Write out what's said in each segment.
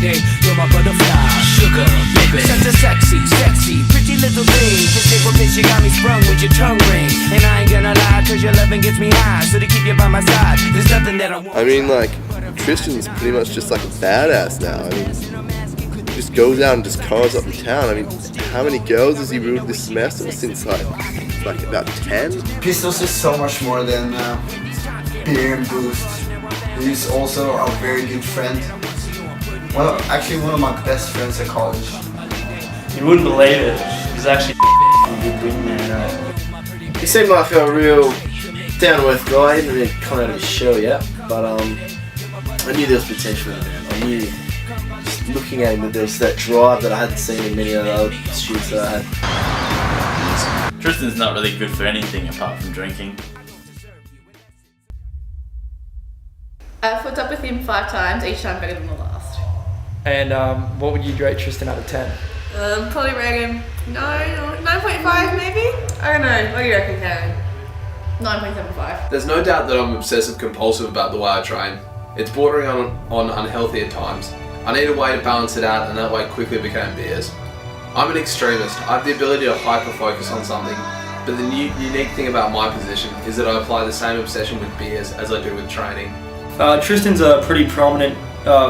lady. You're my butterfly, sugar, baby. Such a sexy, pretty little thing. Just take a bitch, you got me sprung with your tongue ring. And I ain't gonna lie, cause your loving gets me high. So to keep you by my side, there's nothing that I want. I mean, like, Tristan's pretty much just like a badass now. I mean, he just goes out and just cars up the town. I mean, how many girls has he ruled this semester? Since like about 10? Pisstos is so much more than beer and boost. He's also a very good friend. Well, actually one of my best friends at college. You wouldn't believe it. He's actually a good wingman, right? He seemed like a real down-to-earth guy. He didn't really come out of his shell yet, but I knew there was potential in him. I knew, just looking at him, that there was that drive that I hadn't seen in many of the other students that I had. Tristan's not really good for anything apart from drinking. I fought up with him 5 times, each time better than the last. And what would you rate Tristan out of 10? Probably rate him 9.5 maybe? I don't know, what do you reckon, Karen? 9.75. There's no doubt that I'm obsessive compulsive about the way I train. It's bordering on unhealthy at times. I need a way to balance it out, and that way quickly became beers. I'm an extremist. I have the ability to hyper-focus on something, but the unique thing about my position is that I apply the same obsession with beers as I do with training. Tristan's a pretty prominent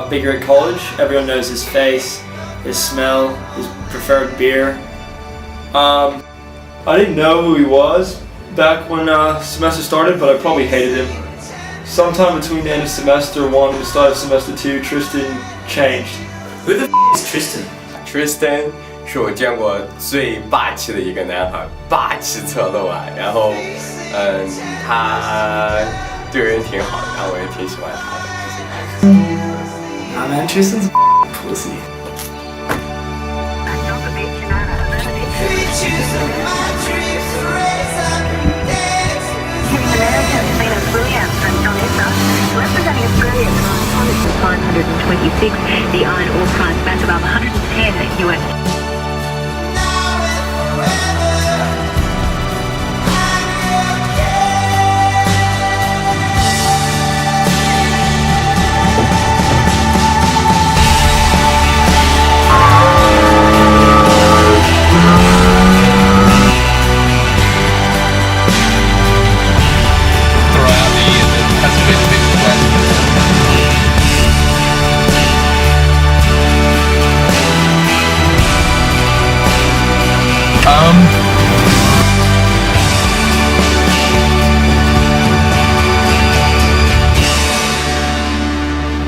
figure at college. Everyone knows his face, his smell, his preferred beer. I didn't know who he was back when semester started, but I probably hated him. Sometime between the end of semester 1 and the start of semester 2, Tristan changed. Who the is Tristan? Tristan 是我见过最霸气的一个男孩，霸气侧漏啊，然后他对人挺好的，然后我也挺喜欢他的。Nah man, Tristan's a pussy. Representing Australia, 526, the iron ore price back above 110 US.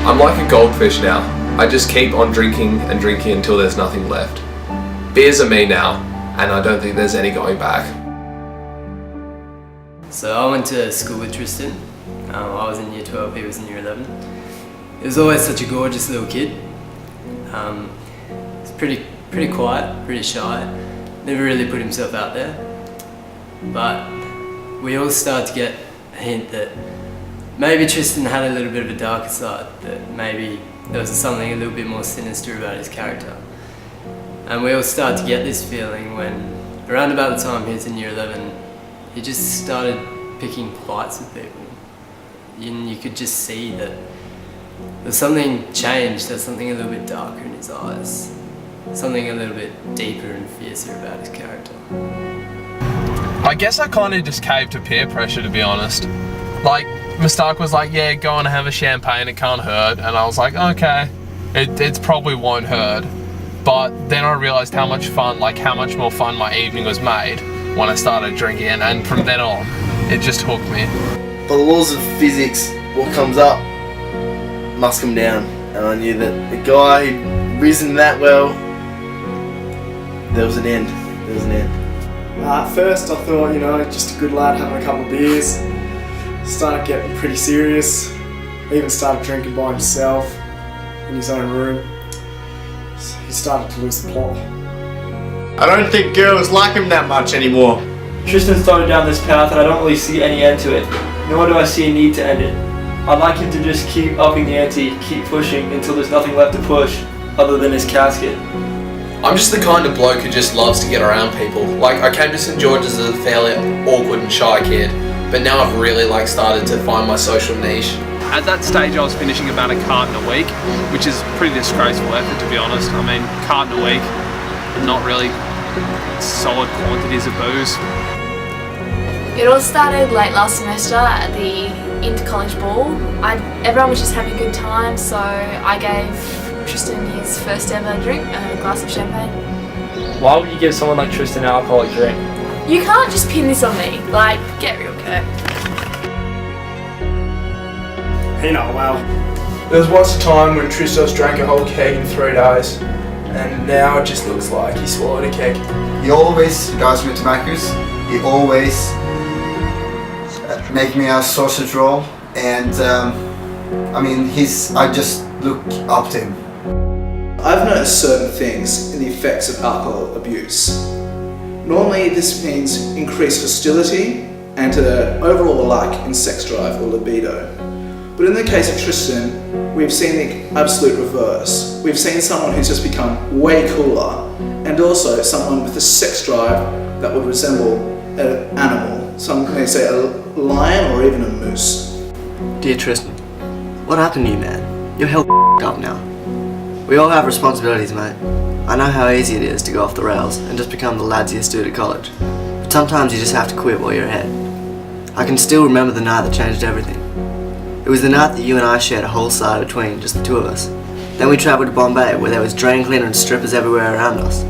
I'm like a goldfish now. I just keep on drinking and drinking until there's nothing left. Beers are me now, and I don't think there's any going back. So I went to school with Tristan. I was in year 12, he was in year 11. He was always such a gorgeous little kid. He's pretty quiet, pretty shy. Never really put himself out there. But we all started to get a hint that maybe Tristan had a little bit of a darker side, that maybe there was something a little bit more sinister about his character. And we all started to get this feeling when, around about the time he was in year 11, he just started picking fights with people. And you could just see that there's something changed, there's something a little bit darker in his eyes. Something a little bit deeper and fiercer about his character. I guess I kind of just caved to peer pressure, to be honest. Like, Pisstank was like, yeah, go and have a champagne, it can't hurt. And I was like, okay, it probably won't hurt. But then I realized how much more fun my evening was made when I started drinking. And from then on, it just hooked me. By the laws of physics, what comes up must come down. And I knew that the guy who'd risen that well, there was an end. There was an end. At first I thought, just a good lad having a couple of beers. Started getting pretty serious. Even started drinking by himself in his own room. So he started to lose the plot. I don't think girls like him that much anymore. Tristan started down this path and I don't really see any end to it, nor do I see a need to end it. I'd like him to just keep upping the ante, keep pushing until there's nothing left to push other than his casket. I'm just the kind of bloke who just loves to get around people. Like, I came to St. George's as a fairly awkward and shy kid, but now I've really started to find my social niche. At that stage I was finishing about a carton a week, which is pretty disgraceful effort to be honest. I mean, carton a week, not really solid quantities of booze. It all started late last semester at the inter-college ball. Everyone was just having a good time, so I gave Tristan his first ever drink, a glass of champagne. Why would you give someone like Tristan an alcoholic drink? You can't just pin this on me, like, get real, Kurt. He not well. There was once a time when Pisstos drank a whole keg in 3 days, and now it just looks like he swallowed a keg. He always guides me to Macca's. He always make me a sausage roll, and I mean, I just look up to him. I've noticed certain things in the effects of alcohol abuse. Normally this means increased hostility and an overall lack in sex drive or libido. But in the case of Tristan, we've seen the absolute reverse. We've seen someone who's just become way cooler, and also someone with a sex drive that would resemble an animal. Some may say a lion or even a moose. Dear Tristan, what happened to you, man? You're hell up now. We all have responsibilities, mate. I know how easy it is to go off the rails and just become the ladsiest dude at college. But sometimes you just have to quit while you're ahead. I can still remember the night that changed everything. It was the night that you and I shared a whole side between just the two of us. Then we travelled to Bombay, where there was drain cleaner and strippers everywhere around us.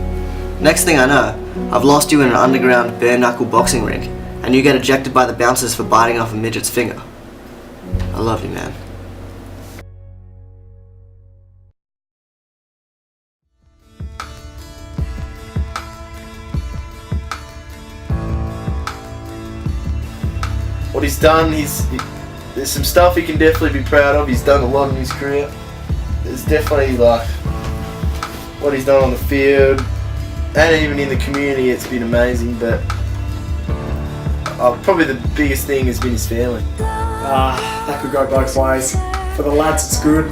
Next thing I know, I've lost you in an underground bare-knuckle boxing rink, and you get ejected by the bouncers for biting off a midget's finger. I love you, man. What he's done, there's some stuff he can definitely be proud of. He's done a lot in his career. There's definitely like what he's done on the field and even in the community. It's been amazing, but probably the biggest thing has been his family. That could go both ways. For the lads it's good,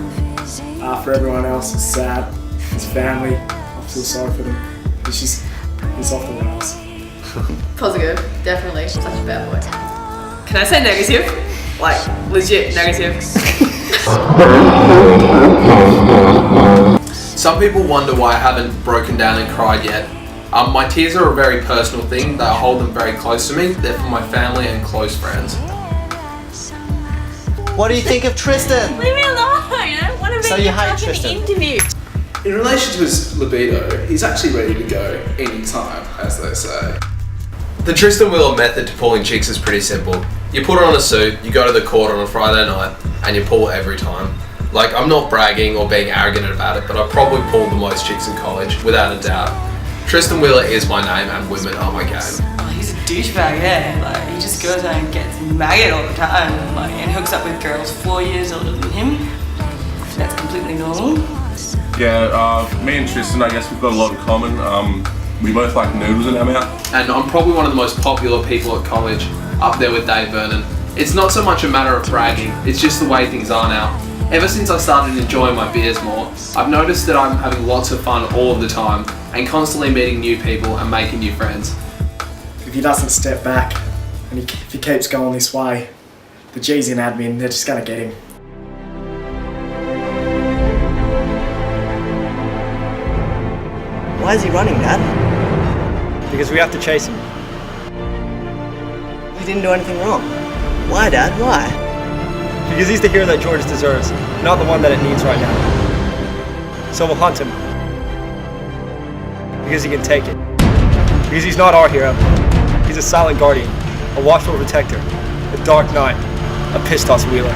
for everyone else it's sad. His family, I feel sorry for them. He's off the rails. Positive, definitely. Such a bad boy. Can I say negative? Like, legit negative. Some people wonder why I haven't broken down and cried yet. My tears are a very personal thing. I hold them very close to me. They're for my family and close friends. What do you think of Tristan? Leave me alone, I don't want to be So you hate Tristan? interview. In relation to his libido, he's actually ready to go anytime, as they say. The Tristan Wheeler method to pulling chicks is pretty simple. You put on a suit, you go to the court on a Friday night, and you pull every time. Like, I'm not bragging or being arrogant about it, but I probably pulled the most chicks in college, without a doubt. Tristan Wheeler is my name, and women are my game. Oh, he's a douchebag, yeah. Like, he just goes out and gets maggot all the time, like, and hooks up with girls 4 years older than him. That's completely normal. Yeah, me and Tristan, I guess we've got a lot in common. We both like noodles in our mouth. And I'm probably one of the most popular people at college, up there with Dave Vernon. It's not so much a matter of bragging, it's just the way things are now. Ever since I started enjoying my beers more, I've noticed that I'm having lots of fun all of the time and constantly meeting new people and making new friends. If he doesn't step back and if he keeps going this way, the G's in admin, they're just going to get him. Why is he running, Dad? Because we have to chase him. He didn't do anything wrong. Why, Dad? Why? Because he's the hero that George deserves, not the one that it needs right now. So we'll hunt him. Because he can take it. Because he's not our hero. He's a silent guardian, a watchful protector, a dark knight, a Pisstos Wheeler.